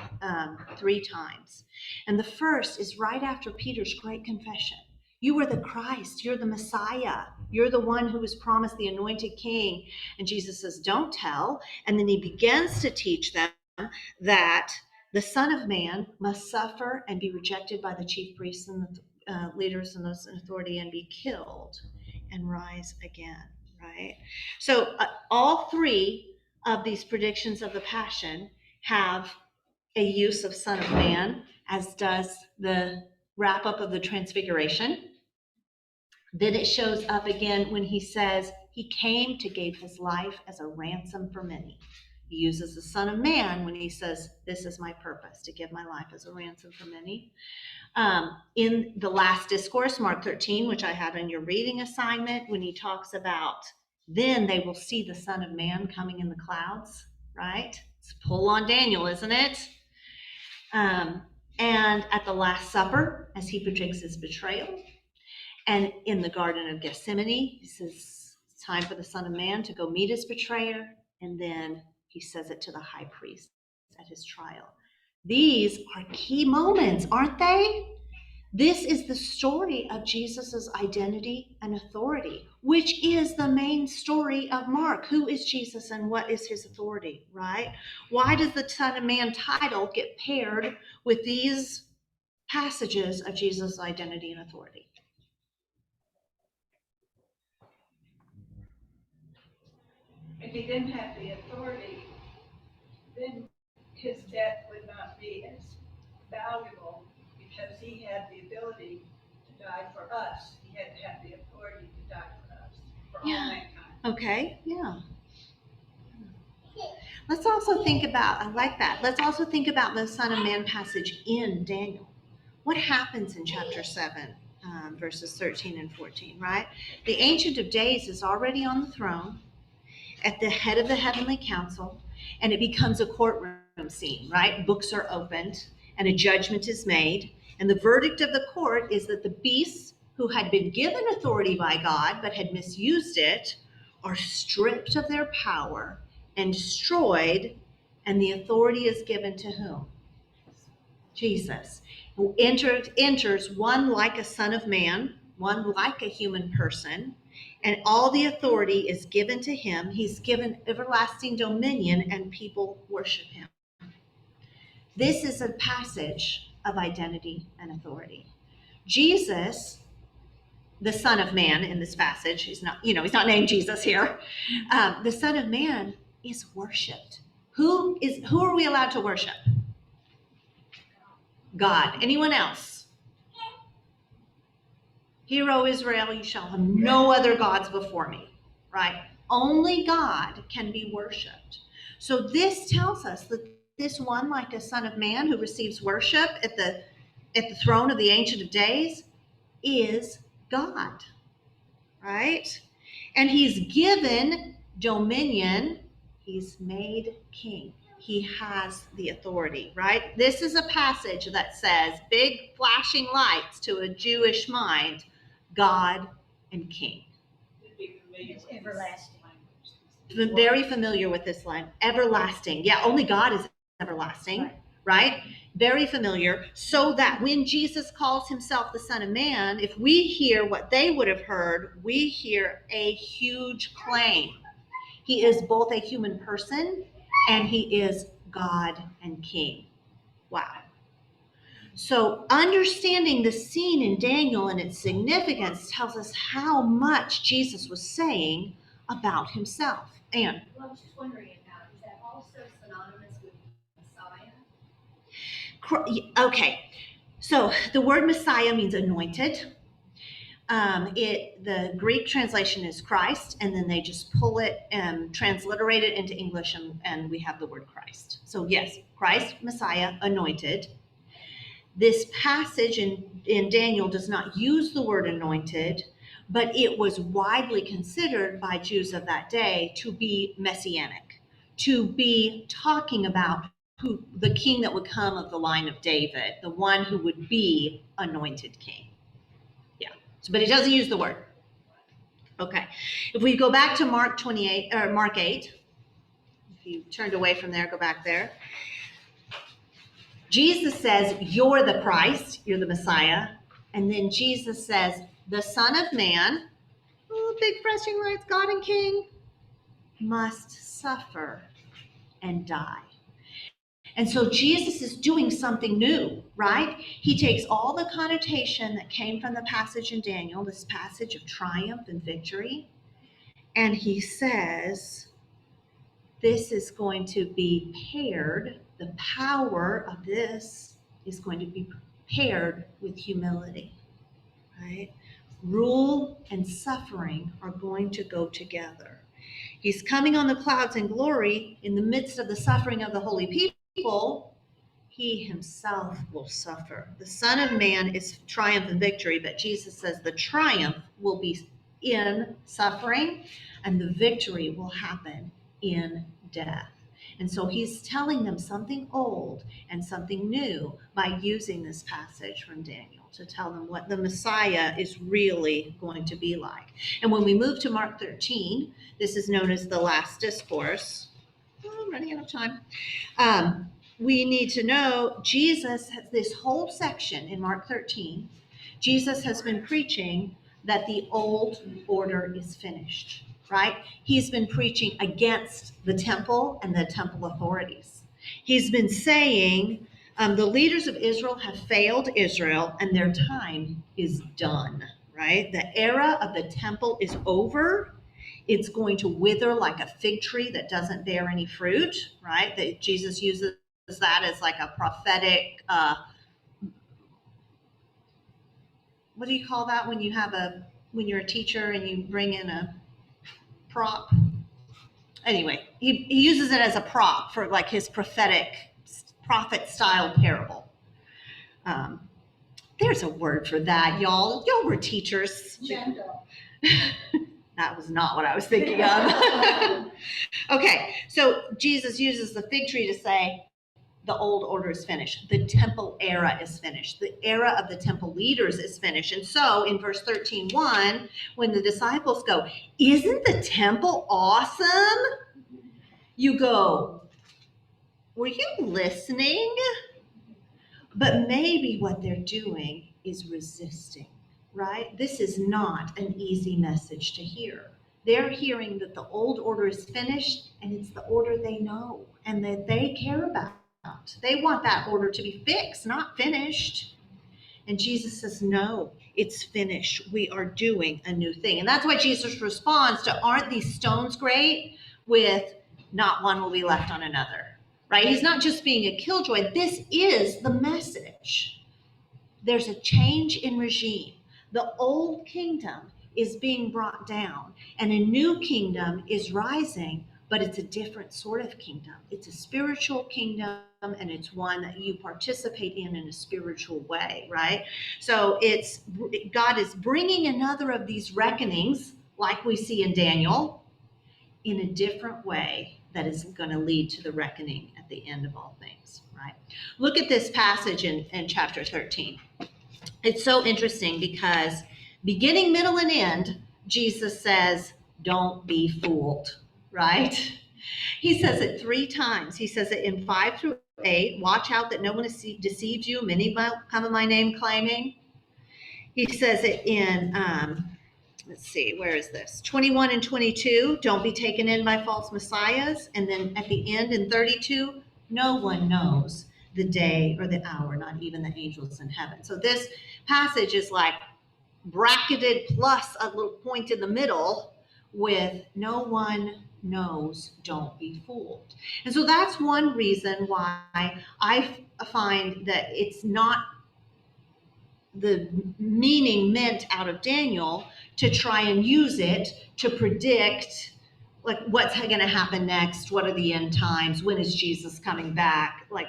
3 times. And the first is right after Peter's great confession. You are the Christ, you're the Messiah, you're the one who was promised the anointed king. And Jesus says, don't tell. And then he begins to teach them that the Son of Man must suffer and be rejected by the chief priests and the leaders and those in authority and be killed and rise again, right? So all 3 of these predictions of the Passion have a use of Son of Man, as does the wrap up of the Transfiguration. Then it shows up again when he says he came to give his life as a ransom for many. He uses the Son of Man when he says, this is my purpose, to give my life as a ransom for many. In the last discourse, Mark 13, which I had on your reading assignment, when he talks about, then they will see the Son of Man coming in the clouds, right? It's a pull on Daniel, isn't it? And at the Last Supper, as he predicts his betrayal, and in the Garden of Gethsemane, he says, it's time for the Son of Man to go meet his betrayer. And then he says it to the high priest at his trial. These are key moments, aren't they? This is the story of Jesus's identity and authority, which is the main story of Mark. Who is Jesus and what is his authority, right? Why does the Son of Man title get paired with these passages of Jesus' identity and authority? If he didn't have the authority, then his death would not be as valuable because he had the ability to die for us. He had to have the authority to die for us, for all mankind. Okay, yeah. Let's also think about, I like that. Let's also think about the Son of Man passage in Daniel. What happens in chapter 7, verses 13 and 14, right? The Ancient of Days is already on the throne at the head of the heavenly council, and it becomes a courtroom scene, right? Books are opened and a judgment is made. And the verdict of the court is that the beasts who had been given authority by God but had misused it are stripped of their power and destroyed, and the authority is given to whom? Jesus, who enters one like a Son of Man, one like a human person, and all the authority is given to him. He's given everlasting dominion, and people worship him. This is a passage of identity and authority. Jesus, the Son of Man in this passage, he's not named Jesus here. The Son of Man is worshipped. Who are we allowed to worship? God. Anyone else? Hear, O Israel, you shall have no other gods before me, right? Only God can be worshipped. So this tells us that this one, like a Son of Man who receives worship at the throne of the Ancient of Days, is God, right? And he's given dominion. He's made king. He has the authority, right? This is a passage that says, big flashing lights to a Jewish mind, God and king. It'd be for me familiar It's with this everlasting. language. Very familiar with this line. Everlasting. Yeah, only God is everlasting, right? Very familiar. So that when Jesus calls himself the Son of Man, if we hear what they would have heard, we hear a huge claim. He is both a human person and he is God and King. Wow. So understanding the scene in Daniel and its significance tells us how much Jesus was saying about himself. And Well, I was just wondering about, is that also synonymous with Messiah? okay, so the word Messiah means anointed. The Greek translation is Christ, and then they just pull it and transliterate it into English, and we have the word Christ. So yes, Christ, Messiah, anointed. This passage in Daniel does not use the word anointed, but it was widely considered by Jews of that day to be messianic, to be talking about who the king that would come of the line of David, the one who would be anointed king. Yeah, but it doesn't use the word. Okay, if we go back to Mark 28 or Mark 8, if you turned away from there, go back there. Jesus says, you're the Christ, you're the Messiah. And then Jesus says, the Son of Man, big flashing lights, God and King, must suffer and die. And so Jesus is doing something new, right? He takes all the connotation that came from the passage in Daniel, this passage of triumph and victory, and he says, this is going to be paired, the power of this is going to be paired with humility, right? Rule and suffering are going to go together. He's coming on the clouds in glory in the midst of the suffering of the holy people. He himself will suffer. The Son of Man is triumph and victory, but Jesus says the triumph will be in suffering and the victory will happen in death. And so he's telling them something old and something new by using this passage from Daniel to tell them what the Messiah is really going to be like. And when we move to Mark 13, this is known as the last discourse. Oh, I'm running out of time. We need to know Jesus has this whole section in Mark 13. Jesus has been preaching that the old order is finished, right? He's been preaching against the temple and the temple authorities. He's been saying the leaders of Israel have failed Israel and their time is done, right? The era of the temple is over. It's going to wither like a fig tree that doesn't bear any fruit, right? That Jesus uses that as like a prophetic, what do you call that when you're a teacher and you bring in a prop? Anyway, he uses it as a prop for like his prophetic prophet style parable. There's a word for that, y'all. Y'all were teachers. Gender. That was not what I was thinking of. Okay, so Jesus uses the fig tree to say, the old order is finished. The temple era is finished. The era of the temple leaders is finished. And so in verse 13:1, when the disciples go, isn't the temple awesome? You go, were you listening? But maybe what they're doing is resisting, right? This is not an easy message to hear. They're hearing that the old order is finished and it's the order they know and that they care about. They want that order to be fixed, not finished. And Jesus says, no, it's finished. We are doing a new thing. And that's why Jesus responds to, aren't these stones great? With, not one will be left on another, right? He's not just being a killjoy. This is the message. There's a change in regime. The old kingdom is being brought down and a new kingdom is rising, but it's a different sort of kingdom. It's a spiritual kingdom and it's one that you participate in a spiritual way, right? So God is bringing another of these reckonings like we see in Daniel in a different way that is going to lead to the reckoning at the end of all things, right? Look at this passage in chapter 13. It's so interesting because beginning, middle, and end, Jesus says, Don't be fooled, right? He says it 3 times. He says it in 5 through 8. Watch out that no one deceives you. Many will come in my name claiming. He says it in, let's see, where is this? 21 and 22. Don't be taken in by false messiahs. And then at the end in 32, no one knows the day or the hour, not even the angels in heaven. So this passage is like bracketed plus a little point in the middle with no one knows, don't be fooled. And so that's one reason why I find that it's not the meaning meant out of Daniel to try and use it to predict like what's going to happen next, what are the end times, when is Jesus coming back, like,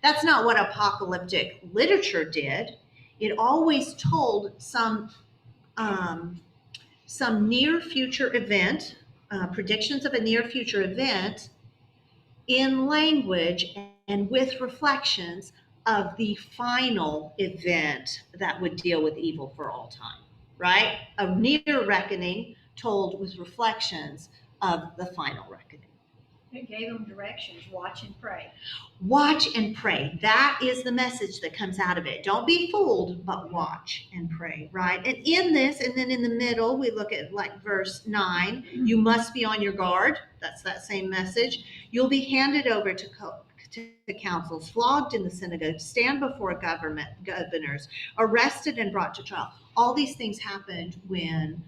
that's not what apocalyptic literature did. It always told some near future event, predictions of a near future event in language and with reflections of the final event that would deal with evil for all time, right? A near reckoning told with reflections of the final reckoning. It gave them directions, watch and pray. Watch and pray. That is the message that comes out of it. Don't be fooled, but watch and pray, right? And in this, and then in the middle, we look at like verse 9, you must be on your guard. That's that same message. You'll be handed over to councils, flogged in the synagogue, stand before governors, arrested and brought to trial. All these things happened when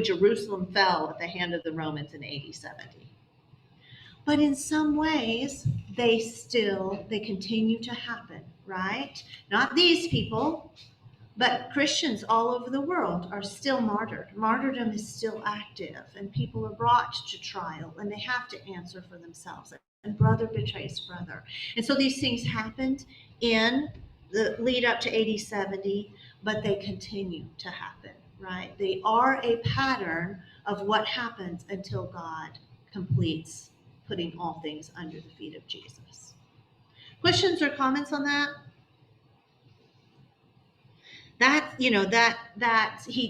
Jerusalem fell at the hand of the Romans in AD 70. But in some ways, they continue to happen, right? Not these people, but Christians all over the world are still martyred. Martyrdom is still active, and people are brought to trial, and they have to answer for themselves. And brother betrays brother. And so these things happened in the lead up to AD 70, but they continue to happen, right? They are a pattern of what happens until God completes putting all things under the feet of Jesus. Questions or comments on that?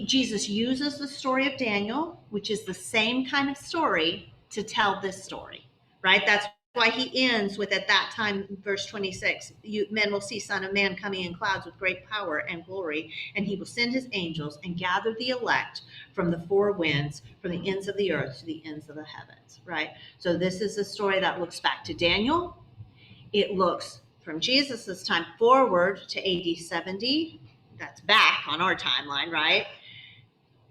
Jesus uses the story of Daniel, which is the same kind of story, to tell this story, right? That's why he ends with, at that time, verse 26, men will see Son of Man coming in clouds with great power and glory, and he will send his angels and gather the elect from the 4 winds, from the ends of the earth to the ends of the heavens, right? So this is a story that looks back to Daniel. It looks from Jesus's time forward to AD 70. That's back on our timeline, right?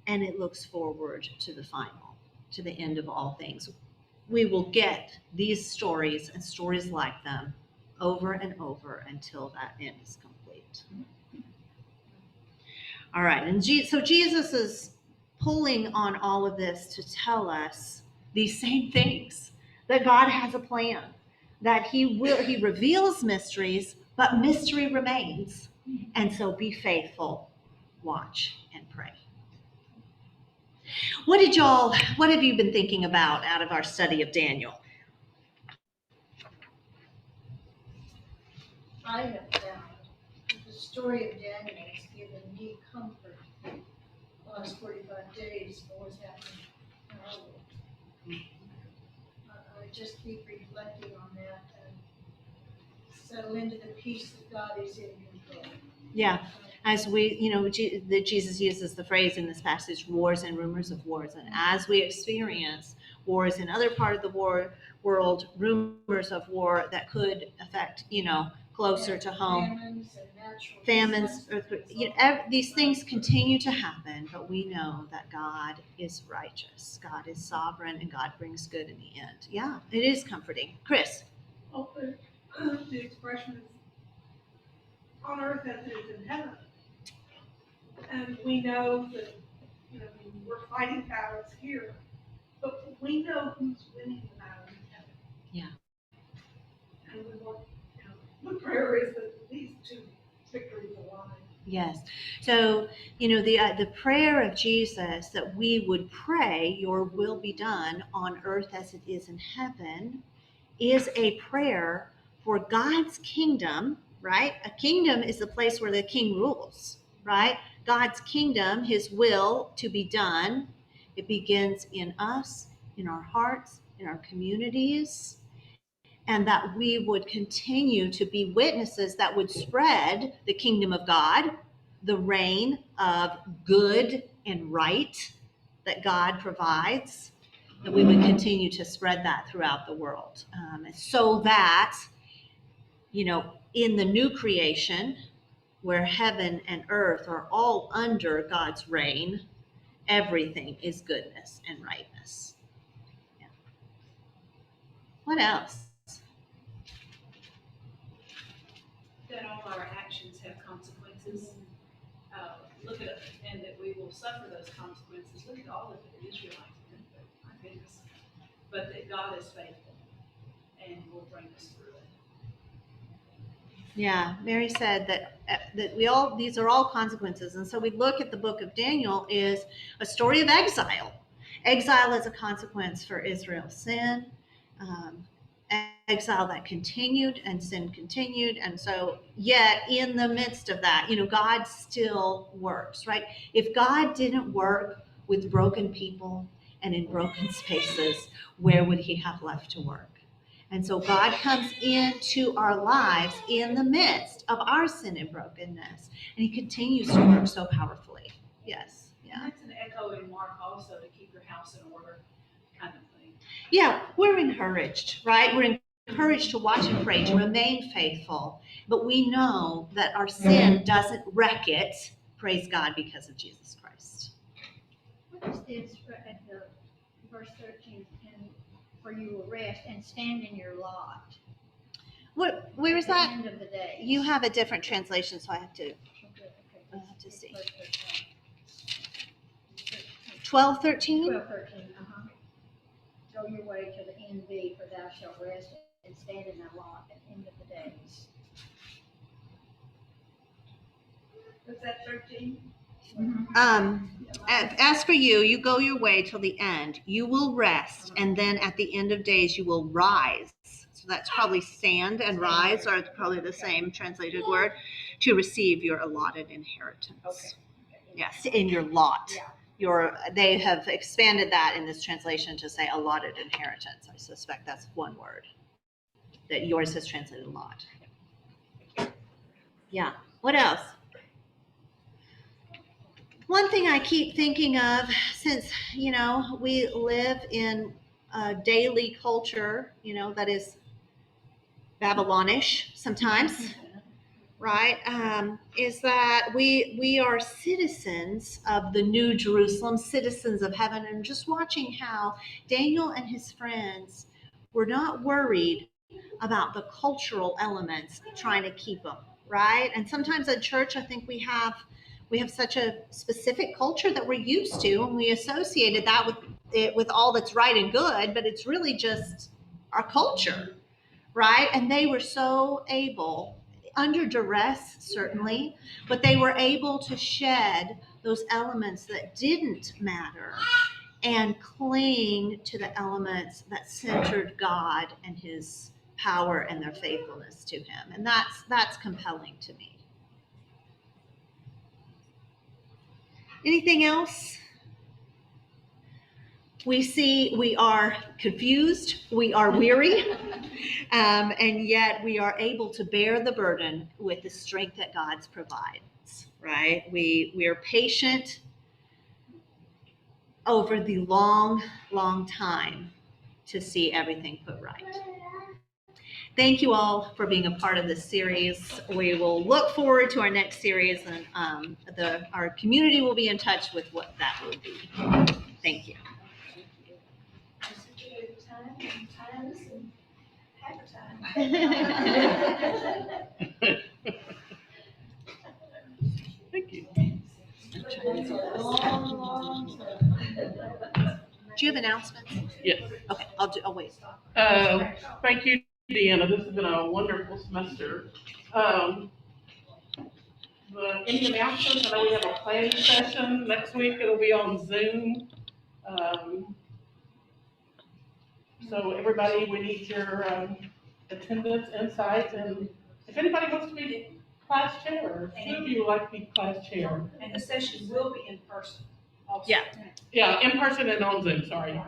And it looks forward to the final, to the end of all things. We will get these stories and stories like them over and over until that end is complete. All right, and so Jesus is pulling on all of this to tell us these same things, that God has a plan, that he reveals mysteries, but mystery remains. And so be faithful, watch, and pray. What have you been thinking about out of our study of Daniel? I have found that the story of Daniel has given me comfort the last 45 days of what's happening in our world. I just keep reflecting on that and settle into the peace that God is in control. Yeah. As we, that Jesus uses the phrase in this passage, wars and rumors of wars. And as we experience wars in other part of the world, rumors of war that could affect, closer to home, famines, earthquakes, these things continue to happen, but we know that God is righteous, God is sovereign, and God brings good in the end. Yeah, it is comforting. Chris? Well, the expression is on earth as it is in heaven. And we know that, we're fighting battles here, but we know who's winning the battle in heaven. Yeah. And we want, the prayer is that these 2 victories align. Yes. So, the prayer of Jesus that we would pray, your will be done on earth as it is in heaven, is a prayer for God's kingdom, right? A kingdom is the place where the king rules, right? God's kingdom, his will to be done, it begins in us, in our hearts, in our communities, and that we would continue to be witnesses that would spread the kingdom of God, the reign of good and right that God provides, that we would continue to spread that throughout the world. So that, in the new creation, where heaven and earth are all under God's reign, everything is goodness and rightness. Yeah. What else? That all our actions have consequences. Look at, and that we will suffer those consequences. Look at all of the Israelites went through. My goodness. But that God is faithful and will bring us through it. Yeah, Mary said that these are all consequences, and so we look at the book of Daniel is a story of exile. Exile is a consequence for Israel's sin, exile that continued and sin continued, and so yet in the midst of that, God still works, right? If God didn't work with broken people and in broken spaces, where would He have left to work? And so God comes into our lives in the midst of our sin and brokenness, and He continues to work so powerfully. Yes, And yeah. that's an echo in Mark also, to keep your house in order, kind of thing. Yeah, we're encouraged, right? We're encouraged to watch and pray, to remain faithful, but we know that our sin doesn't wreck it, praise God, because of Jesus Christ. What is this at the verse 13, and for you will rest and stand in your lot? Where is At the that? end of the day. You have a different translation, so I have to Okay. to see. Verse 13. 12:13? 12, 13, Go your way to the NV, for thou shalt rest and stand in thy lot at the end of the days. Was that 13? As for you, you go your way till the end. You will rest, and then at the end of days, you will rise. So that's probably stand and rise, or it's probably the same translated word, to receive your allotted inheritance. Okay. Yes, in your lot. Yeah. They have expanded that in this translation to say allotted inheritance. I suspect that's one word. That yours has translated lot. Yeah. What else? One thing I keep thinking of, since, we live in a daily culture, that is Babylonish sometimes, right? Is that we are citizens of the New Jerusalem, citizens of heaven, and just watching how Daniel and his friends were not worried about the cultural elements, trying to keep them, right? And sometimes at church, I think we have such a specific culture that we're used to, and we associated that with all that's right and good, but it's really just our culture, right? And they were so able, under duress certainly, but they were able to shed those elements that didn't matter and cling to the elements that centered God and His power and their faithfulness to Him. And that's compelling to me. Anything else? We see we are confused, we are weary, and yet we are able to bear the burden with the strength that God provides, right? We are patient over the long, long time to see everything put right. Thank you all for being a part of this series. We will look forward to our next series, and our community will be in touch with what that will be. Thank you. Times and Thank you. Do you have announcements? Yes. Okay, I'll wait. Thank you, Deanna. This has been a wonderful semester. Any announcements? I know we have a planning session next week. It'll be on Zoom. So everybody, we need your attendance, insights, and if anybody wants to be class chair. Two of you would like to be class chair. And the session will be in person also. Yeah. Yeah, in person and on Zoom, sorry.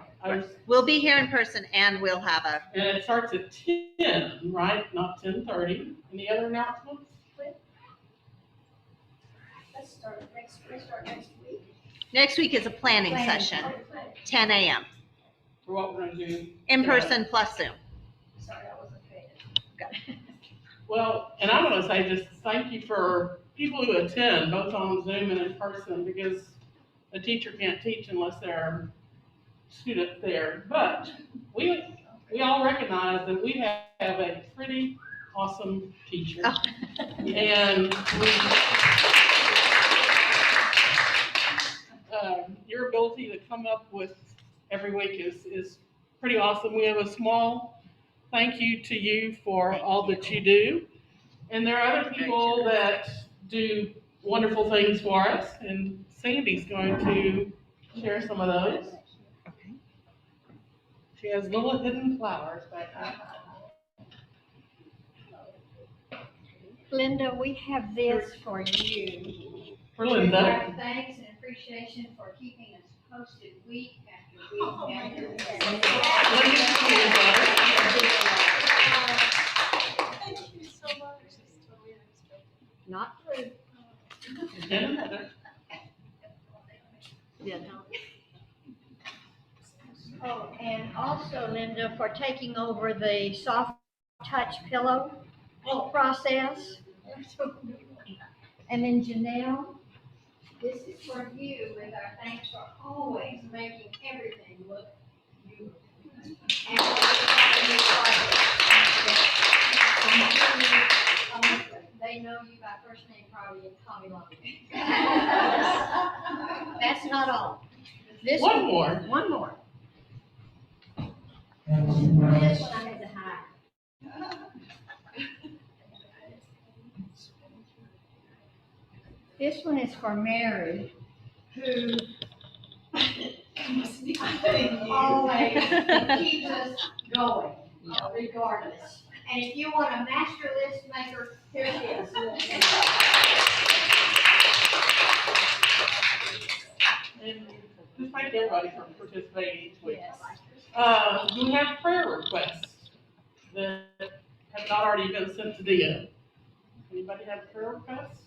We'll be here in person and we'll have a, And it starts at 10, right? Not 10:30. Any other announcements? Let's start next week. next week is a planning session, 10 a.m. For what we're gonna do? In person plus Zoom. Sorry, I wasn't paying. Well, and I'm gonna say just thank you for people who attend, both on Zoom and in person, because a teacher can't teach unless there are students there. But we all recognize that we have a pretty awesome teacher. Oh. And your ability to come up with every week is pretty awesome. We have a small thank you to you for all that you do. And there are other people that do wonderful things for us, and Sandy's going to share some of those. She has little hidden flowers back there. Linda, we have this for you. For Linda. Our thanks and appreciation for keeping us posted week after week after week. Linda's peanut butter. Thank you so much. It's totally unexpected. Not true. And Heather. Yeah, no. Oh, and also Linda for taking over the soft touch pillow process. And then Janelle, this is for you with our thanks for always making everything look beautiful. And they know you by first name probably in Tommy Long. That's not all. This One more. One more. This one I had to hide. This one is for Mary, who always keeps us going, regardless. And if you want a master list maker, here it is. And just thank everybody for participating each week. Yes. We have prayer requests that have not already been sent to Dia. Anybody have prayer requests?